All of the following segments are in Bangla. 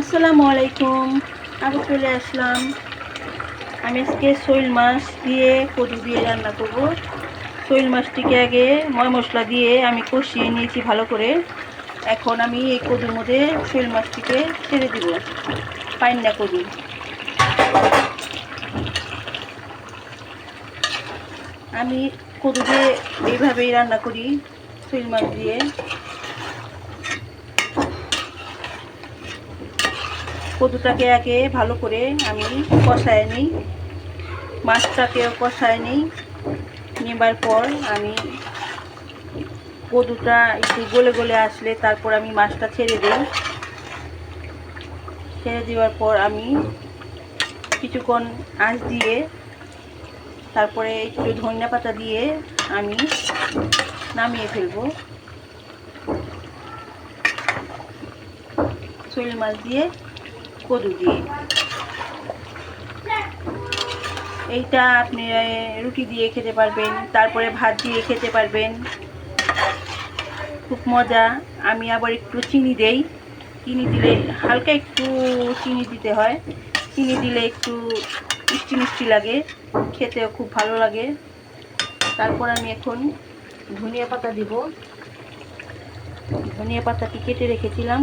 আসসালামু আলাইকুম। আবার চলে আসলাম। আমি আজকে শৈল মাছ দিয়ে কদু দিয়ে রান্না করব। শৈল মাছটিকে আগে ময় মশলা দিয়ে আমি কষিয়ে নিয়েছি ভালো করে। এখন আমি এই কদুর মধ্যে শৈল মাছটিকে ছেড়ে দিব। পাইন্না কদু আমি কদু দিয়ে এইভাবেই রান্না করি, শৈল মাছ দিয়ে। কদুটাকে আগে ভালো করে আমি কষায় নিই, মাছটাকেও কষায় নিই। নেবার পর আমি কদুটা একটু গলে গলে আসলে তারপর আমি মাছটা ছেড়ে দিই। ছেড়ে দেওয়ার পর আমি কিছুক্ষণ আঁচ দিয়ে তারপরে একটু ধনিয়া পাতা দিয়ে আমি নামিয়ে ফেলবো। শৈল মাছ দিয়ে কদু দিয়ে এইটা আপনি রুটি দিয়ে খেতে পারবেন, তারপরে ভাত দিয়ে খেতে পারবেন, খুব মজা। আমি আবার একটু চিনি দেই, চিনি দিলে হালকা একটু চিনি দিতে হয়, চিনি দিলে একটু মিষ্টি মিষ্টি লাগে, খেতেও খুব ভালো লাগে। তারপর আমি এখন ধনিয়া পাতা দিব। ধনিয়া পাতাটি কেটে রেখেছিলাম,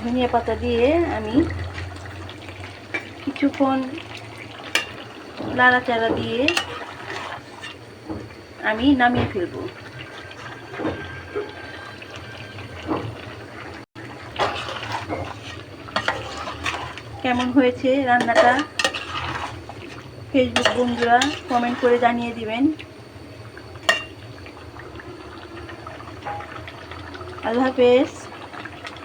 ধনিয়া পাতা দিয়ে আমি কিছুক্ষণ নাড়াচাড়া দিয়ে আমি নামিয়ে ফেলবো। কেমন হয়েছে রান্নাটা ফেসবুক বন্ধুরা কমেন্ট করে জানিয়ে দিবেন। আল্লাহ হাফেজ।